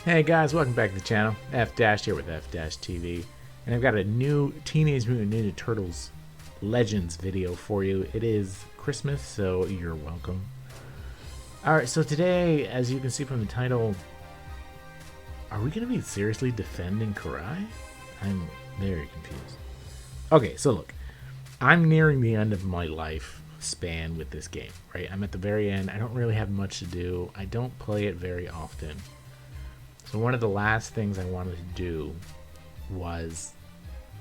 Hey guys, welcome back to the channel. F-Dash here with F-Dash TV. And I've got a new Teenage Mutant Ninja Turtles Legends video for you. It is Christmas, so you're welcome. Alright, so today, as you can see from the title, are we going to be seriously defending Karai? I'm very confused. Okay, so look, I'm nearing the end of my life span with this game, right? I'm at the very end. I don't really have much to do. I don't play it very often. So one of the last things I wanted to do was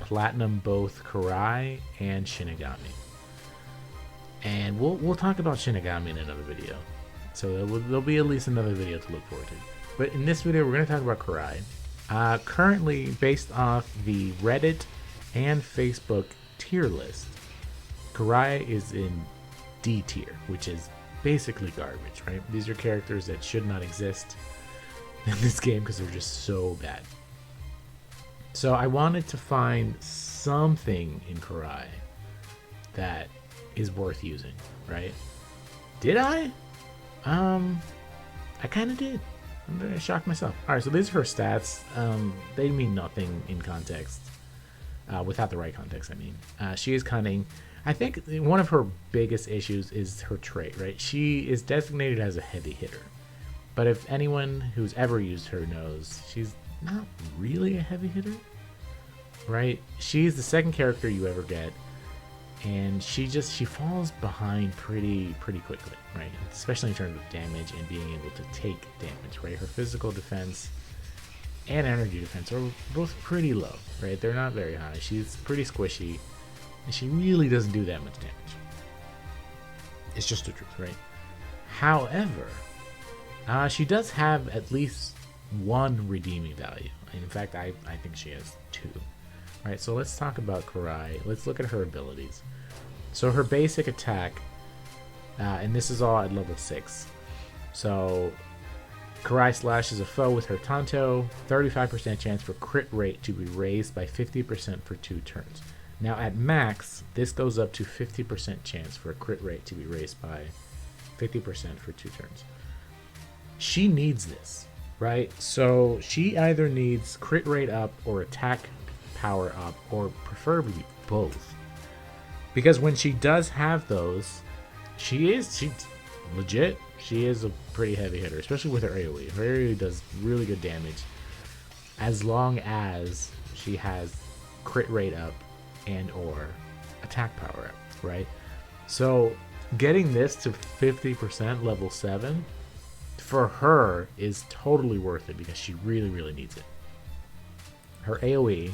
platinum both Karai and Shinigami. And we'll talk about Shinigami in another video. So there'll be at least another video to look forward to. But in this video, we're going to talk about Karai. Currently, based off the Reddit and Facebook tier list, Karai is in D tier, which is basically garbage, right? These are characters that should not exist in this game because they're just so bad. So I wanted to find something in Karai that is worth using, right? Did I? I kind of did. I'm very shocked myself. Alright, so these are her stats. They mean nothing in context. Without the right context, I mean. She is cunning. I think one of her biggest issues is her trait, right? She is designated as a heavy hitter. But if anyone who's ever used her knows, she's not really a heavy hitter, right? She's the second character you ever get, and she falls behind pretty quickly, right? Especially in terms of damage and being able to take damage, right? Her physical defense and energy defense are both pretty low, right? They're not very high. She's pretty squishy, and she really doesn't do that much damage. It's just the truth, right? However, she does have at least one redeeming value. In fact, I think she has two. Alright, so let's talk about Karai. Let's look at her abilities. So her basic attack, and this is all at level 6. So Karai slashes a foe with her Tanto, 35% chance for crit rate to be raised by 50% for 2 turns. Now at max, this goes up to 50% chance for a crit rate to be raised by 50% for 2 turns. She needs this, right? So she either needs crit rate up or attack power up, or preferably both. Because when she does have those, she's legit. She is a pretty heavy hitter, especially with her AoE. Her AoE does really good damage as long as she has crit rate up and or attack power up, right? So getting this to 50% level 7 for her is totally worth it because she really needs it. Her AoE,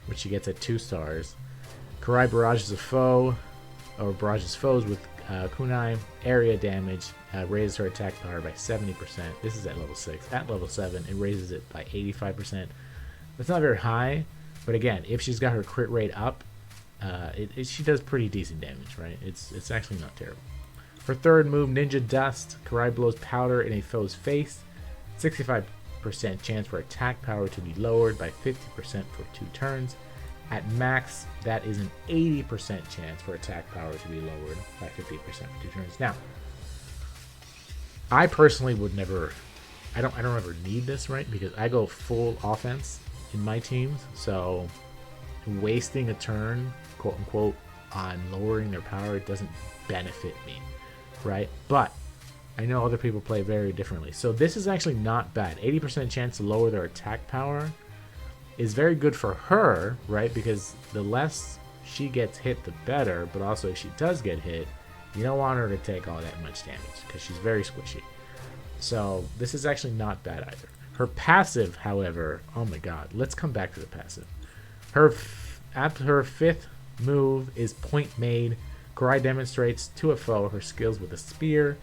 which she gets at 2 stars, Karai barrages a foe, or barrages foes with kunai, area damage, raises her attack power by 70%. This is at level 6. At level 7, it raises it by 85%. That's not very high, but again, if she's got her crit rate up, she does pretty decent damage, right? It's actually not terrible. For third move, Ninja Dust, Karai blows powder in a foe's face. 65% chance for attack power to be lowered by 50% for 2 turns. At max, that is an 80% chance for attack power to be lowered by 50% for 2 turns. Now, I personally would never, I don't ever need this, right? Because I go full offense in my teams, so wasting a turn, quote unquote, on lowering their power doesn't benefit me, right? But I know other people play very differently. So this is actually not bad. 80% chance to lower their attack power is very good for her, right? Because the less she gets hit, the better. But also, if she does get hit, you don't want her to take all that much damage because she's very squishy. So this is actually not bad either. Her passive, however, oh my god, let's come back to the passive. After her 5th move is Point Made. Karai demonstrates to a foe her skills with a spear.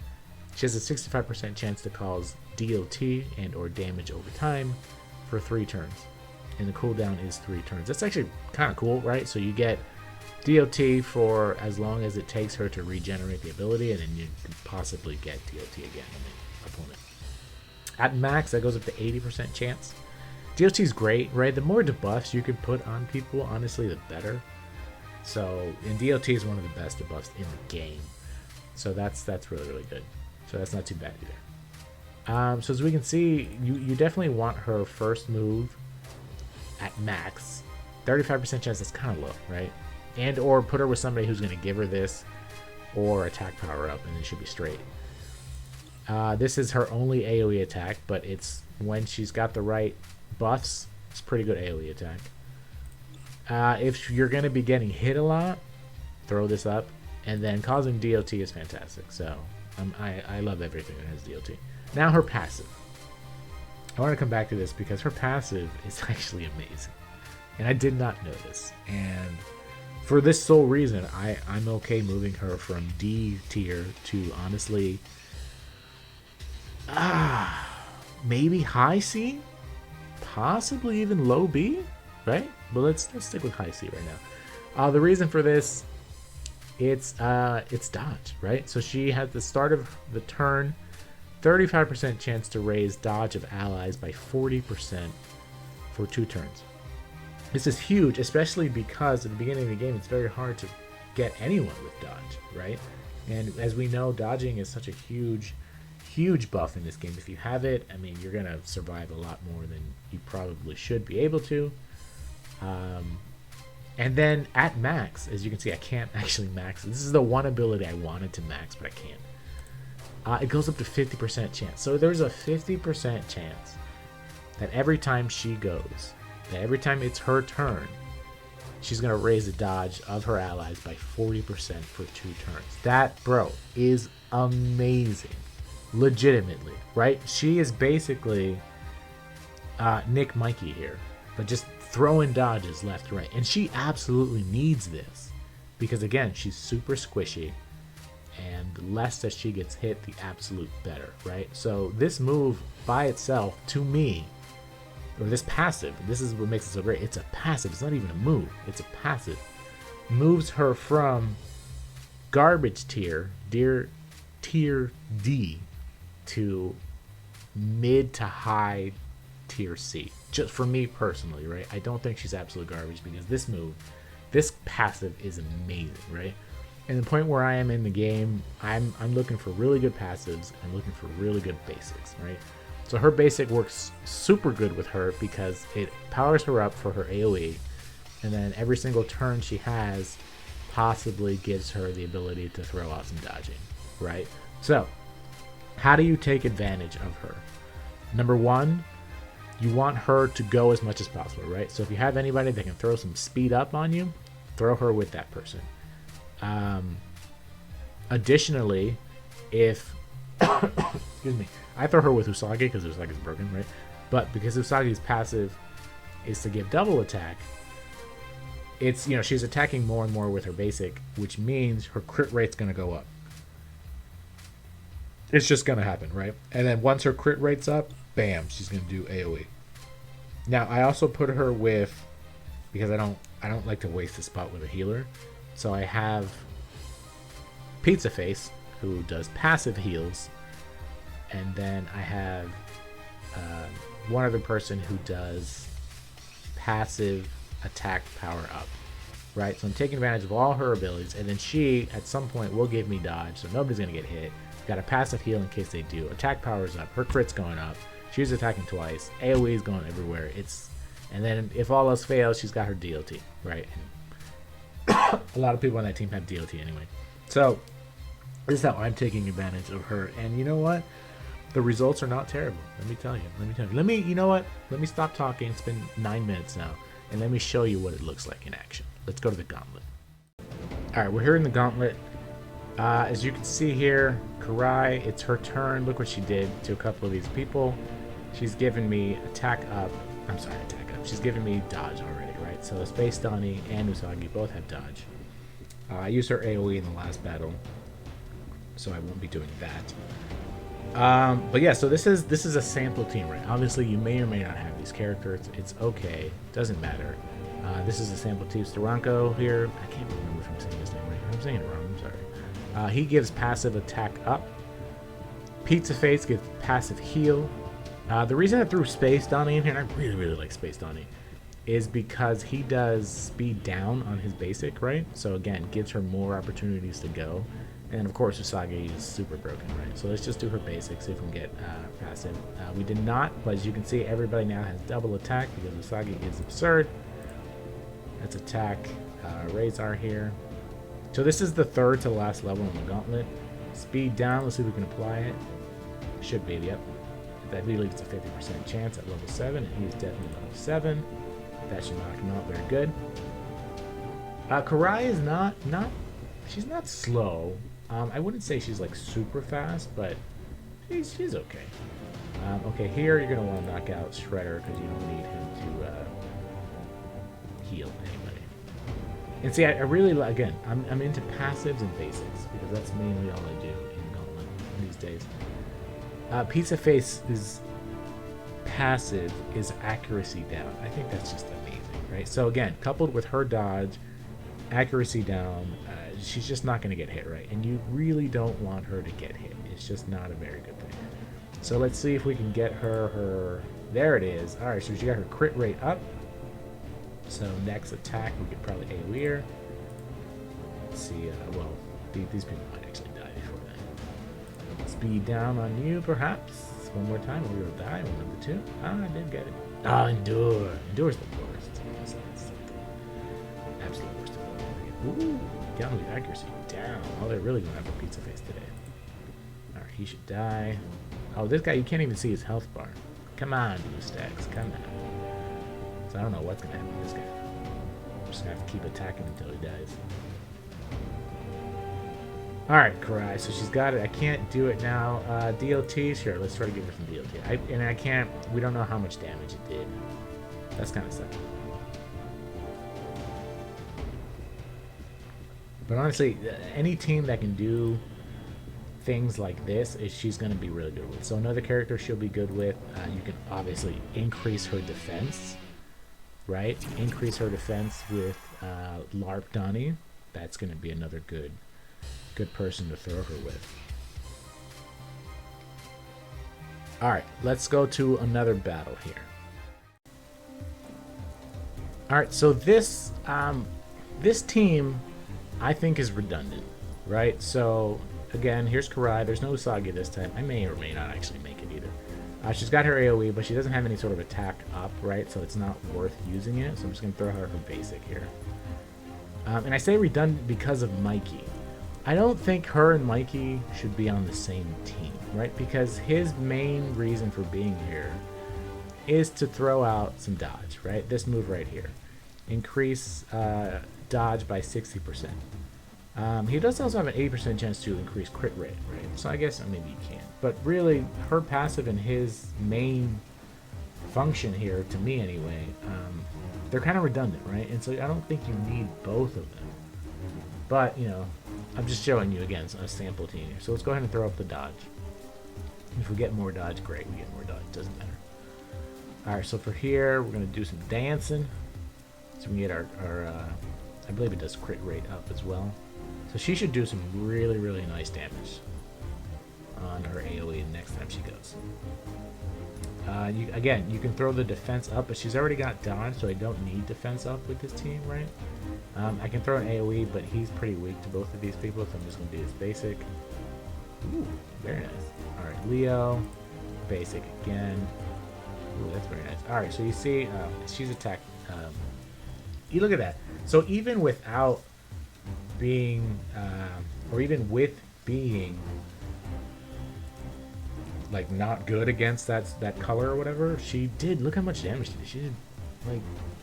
She has a 65% chance to cause DOT and or damage over time for 3 turns. And the cooldown is 3 turns. That's actually kind of cool, right? So you get DOT for as long as it takes her to regenerate the ability, and then you can possibly get DOT again on the opponent. At max, that goes up to 80% chance. DOT is great, right? The more debuffs you can put on people, honestly, the better. So, and DOT is one of the best debuffs in the game. So that's really good. So that's not too bad either. So as we can see, you definitely want her first move at max. 35% chance, that's kind of low, right? And or put her with somebody who's going to give her this or attack power up, and it should be straight. This is her only AoE attack, but it's when she's got the right buffs, it's pretty good AoE attack. If you're going to be getting hit a lot, throw this up, and then causing DOT is fantastic. So I love everything that has DOT. Now her passive. I want to come back to this because her passive is actually amazing, and I did not know this. And for this sole reason, I'm okay moving her from D tier to honestly, maybe high C, possibly even low B, right? But let's stick with high C right now. The reason for this, it's dodge, right? So she has the start of the turn, 35% chance to raise dodge of allies by 40% for 2 turns. This is huge, especially because at the beginning of the game, it's very hard to get anyone with dodge, right? And as we know, dodging is such a huge buff in this game. If you have it, I mean, you're going to survive a lot more than you probably should be able to. And then at max, as you can see, I can't actually max. This is the one ability I wanted to max, but I can't. It goes up to 50% chance. So there's a 50% chance that every time she goes, that every time it's her turn, she's going to raise the dodge of her allies by 40% for 2 turns. That, bro, is amazing. Legitimately, right? She is basically Nick Mikey here, but just throwing dodges left, right. And she absolutely needs this because, again, she's super squishy. And the less that she gets hit, the absolute better, right? So this move by itself, to me, or this passive, this is what makes it so great. It's a passive. It's not even a move. It's a passive. Moves her from garbage tier D, to mid to high tier C. Just for me personally, right? I don't think she's absolute garbage because this move, this passive is amazing, right? And the point where I am in the game, I'm looking for really good passives. I'm looking for really good basics, right? So her basic works super good with her because it powers her up for her AoE, and then every single turn she has possibly gives her the ability to throw out some dodging, right? So how do you take advantage of her? Number one, you want her to go as much as possible, right? So if you have anybody that can throw some speed up on you, throw her with that person. Additionally, if excuse me, I throw her with Usagi because Usagi's broken, right? But because Usagi's passive is to give double attack, it's, you know, she's attacking more and more with her basic, which means her crit rate's going to go up. It's just going to happen, right? And then once her crit rate's up, bam, she's going to do AoE. Now, I also put her with, because I don't like to waste a spot with a healer, so I have Pizza Face, who does passive heals, and then I have one other person who does passive attack power up, right? So I'm taking advantage of all her abilities, and then she, at some point, will give me dodge, so nobody's going to get hit. Got a passive heal in case they do. Attack power's up. Her crit's going up. She's attacking twice. AoE is going everywhere. And then if all else fails, she's got her DOT, right? And a lot of people on that team have DOT anyway. So this is how I'm taking advantage of her. And you know what? The results are not terrible. Let me tell you. You know what? Let me stop talking. It's been 9 minutes now. And let me show you what it looks like in action. Let's go to the Gauntlet. All right, we're here in the Gauntlet. As you can see here, Karai, it's her turn. Look what she did to a couple of these people. She's given me attack up. She's given me dodge already, right? So Space Donnie and Usagi both have dodge. I used her AoE in the last battle, so I won't be doing that. But yeah, so this is a sample team, right? Obviously, you may or may not have these characters. It's okay. Doesn't matter. This is a sample team. Steranko here. I can't remember if I'm saying his name right. I'm saying it wrong. I'm sorry. He gives passive attack up. Pizza Face gives passive heal. The reason I threw Space Donnie in here, and I really, really like Space Donnie, is because he does speed down on his basic, right? So again, gives her more opportunities to go. And of course, Usagi is super broken, right? So let's just do her basics, see if we can get passive. We did not, but as you can see, everybody now has double attack because Usagi is absurd. Let's attack Razor here. So this is the third to the last level in the Gauntlet. Speed down, let's see if we can apply it. Should be, yep. I believe it's a 50% chance at level 7, and he's definitely level 7. That should knock him out very good. Karai is not she's not slow. I wouldn't say she's like super fast, but she's okay. Okay, here you're gonna want to knock out Shredder because you don't need him to heal anybody. And see, I really again, I'm into passives and basics because that's mainly all I do in Gauntlet these days. Pizza Face is passive is accuracy down. I think that's just amazing, right? So again, coupled with her dodge, accuracy down, she's just not going to get hit, right? And you really don't want her to get hit. It's just not a very good thing. So let's see if we can get her. There it is. All right, so she got her crit rate up. So next attack, we could probably AoE her. Let's see. Well, these people might actually die before then. Speed down on you, perhaps. One more time, we will die. One of the two. Ah, I did get it. Ah, endure. Endure's the worst. It's the absolute worst of all. Ooh, Gauntlet accuracy down. Oh, they're really going to have a Pizza Face today. Alright, he should die. Oh, this guy, you can't even see his health bar. Come on, BlueStacks. Come on. So I don't know what's going to happen to this guy. I'm just going to have to keep attacking until he dies. Alright, Karai, so she's got it. I can't do it now. DLT, sure, let's try to give her some DLT. I can't, we don't know how much damage it did. That's kind of sucky. But honestly, any team that can do things like this, she's going to be really good with. So another character she'll be good with, you can obviously increase her defense, right? Increase her defense with LARP Donnie. That's going to be another good person to throw her with. Alright, let's go to another battle here. Alright, so this team I think is redundant, right? So again, here's Karai. There's no Usagi this time. I may or may not actually make it either. She's got her AoE, but she doesn't have any sort of attack up, right? So it's not worth using it. So I'm just going to throw her basic here. And I say redundant because of Mikey. I don't think her and Mikey should be on the same team, right? Because his main reason for being here is to throw out some dodge, right? This move right here. Increase dodge by 60%. He does also have an 80% chance to increase crit rate, right? So I guess maybe you can. But really, her passive and his main function here, to me anyway, they're kind of redundant, right? And so I don't think you need both of them. But, you know, I'm just showing you, again, a sample team here. So let's go ahead and throw up the dodge. If we get more dodge, great. We get more dodge. Doesn't matter. Alright, so for here, we're going to do some dancing. So we can get our I believe it does crit rate up as well. So she should do some really, really nice damage on her AoE next time she goes. Again, you can throw the defense up, but she's already got dodge, so I don't need defense up with this team, right? I can throw an AoE, but he's pretty weak to both of these people, so I'm just going to do his basic. Ooh, very nice. Alright, Leo. Basic again. Ooh, that's very nice. Alright, so you see, she's attacked. You look at that. So even without being, or even with being like not good against that color or whatever, she did. Look how much damage she did. She did like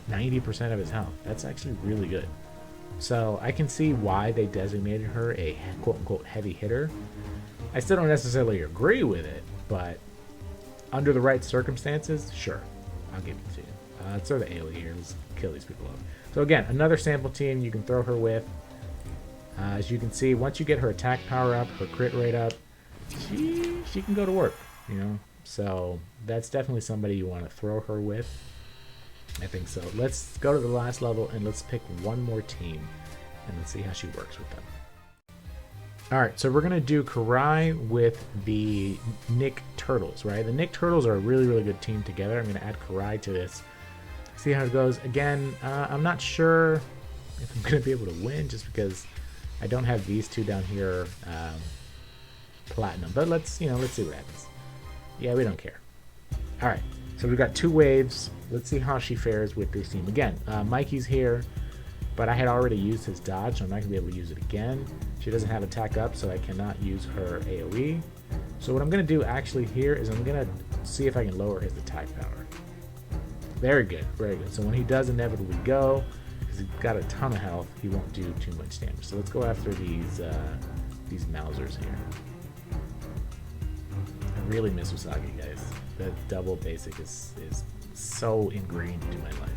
90% of his health. That's actually really good. So I can see why they designated her a quote-unquote heavy hitter. I still don't necessarily agree with it, but under the right circumstances, sure, I'll give it to you. Let's throw the AoE here. Let's kill these people up. So again, another sample team you can throw her with. As you can see, once you get her attack power up, her crit rate up, she can go to work, you know. So that's definitely somebody you want to throw her with. I think so. Let's go to the last level and let's pick one more team and let's see how she works with them. Alright, so we're going to do Karai with the NIC Turtles, right? The NIC Turtles are a really, really good team together. I'm going to add Karai to this. See how it goes. Again, I'm not sure if I'm going to be able to win just because I don't have these two down here platinum, but let's see what happens. Yeah, we don't care. All right, so we've got 2 waves. Let's see how she fares with this team. Again, Mikey's here, but I had already used his dodge, so I'm not gonna be able to use it again. She doesn't have attack up, so I cannot use her AoE. So what I'm gonna do actually here is I'm gonna see if I can lower his attack power. Very good, very good. So when he does inevitably go, because he's got a ton of health, he won't do too much damage. So let's go after these Mausers here. I really miss Usagi, guys. The double basic is so ingrained into my life.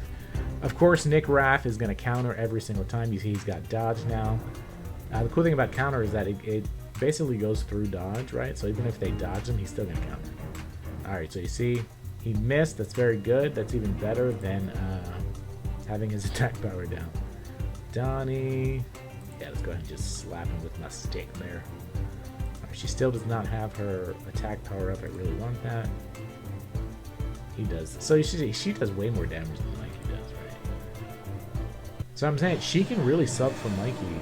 Of course, Nick Raff is going to counter every single time. You see he's got dodge now. The cool thing about counter is that it basically goes through dodge, right? So even if they dodge him, he's still going to counter. Alright, so you see he missed. That's very good. That's even better than having his attack power down. Donnie. Yeah, let's go ahead and just slap him with my stick there. She still does not have her attack power up. I really want that. He does. So you see, she does way more damage than Mikey does, right? So I'm saying she can really sub for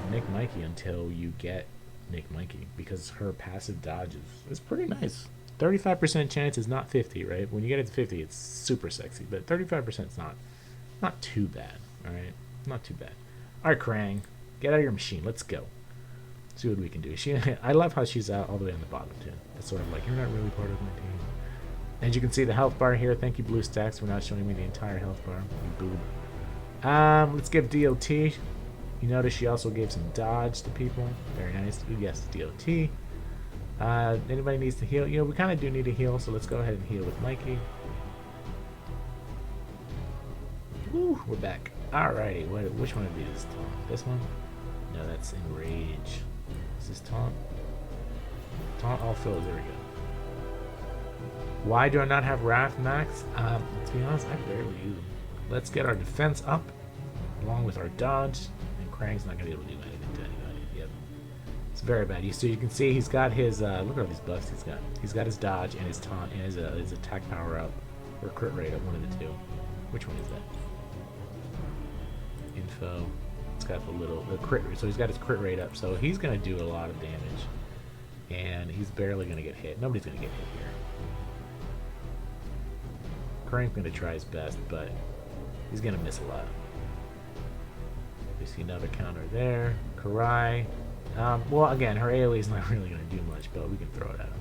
Nick Mikey, until you get Nick Mikey, because her passive dodge is pretty nice. 35% chance is not 50, right? When you get it to 50, it's super sexy, but 35% is not too bad, all right? Not too bad. All right, Krang, get out of your machine. Let's go. See what we can do. I love how she's out all the way on the bottom too. It's sort of like, you're not really part of my team. As you can see, the health bar here. Thank you, BlueStacks, for not showing me the entire health bar. You boob. Let's give DOT. You notice she also gave some dodge to people. Very nice. Yes, DOT. Anybody needs to heal? We kind of do need to heal, so let's go ahead and heal with Mikey. Woo, we're back. Alrighty, which one of these is taunt? This one? No, that's Enrage. Is this taunt? Taunt all fills. There we go. Why do I not have Wrath Max? To be honest, I barely use them. Let's get our defense up, along with our dodge, and Krang's not going to be able to do anything to anybody. Yep. It's very bad. You can see he's got his, look at all these buffs he's got. He's got his dodge and his taunt and his attack power up, or crit rate up, one of the two. Which one is that? Info. It's got the crit rate, so he's got his crit rate up, so he's going to do a lot of damage, and he's barely going to get hit. Nobody's going to get hit here. Krang's going to try his best, but he's going to miss a lot. We see another counter there. Karai. Well, again, her AoE is not really going to do much, but we can throw it at him.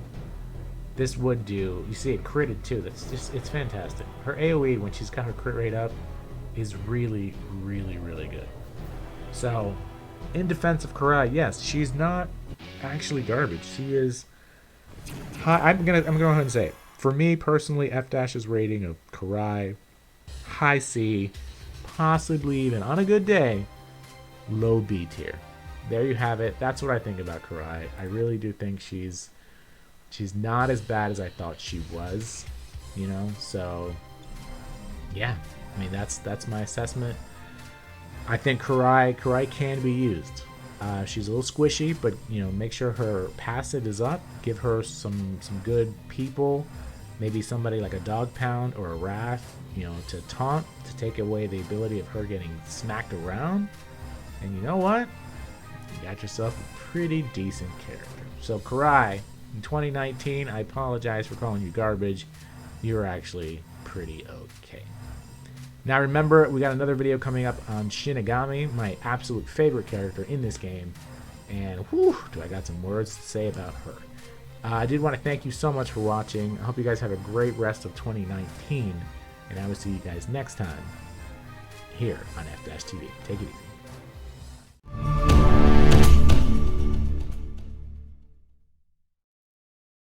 This would do. You see it critted too. It's fantastic. Her AoE, when she's got her crit rate up, is really, really, really good. So, in defense of Karai, yes, she's not actually garbage. She is high. I'm gonna go ahead and say it. For me personally, effdash's rating of Karai, high C, possibly even on a good day, low B tier. There you have it. That's what I think about Karai. I really do think she's not as bad as I thought she was. So yeah. I mean, that's my assessment. I think Karai can be used. She's a little squishy, but make sure her passive is up. Give her some good people, maybe somebody like a Dog Pound or a Wrath, to taunt, to take away the ability of her getting smacked around. And you know what? You got yourself a pretty decent character. So Karai, in 2019, I apologize for calling you garbage. You're actually pretty okay. Now remember, we got another video coming up on Shinigami, my absolute favorite character in this game. And whew, do I got some words to say about her. I did want to thank you so much for watching. I hope you guys have a great rest of 2019. And I will see you guys next time here on effdash TV. Take it easy.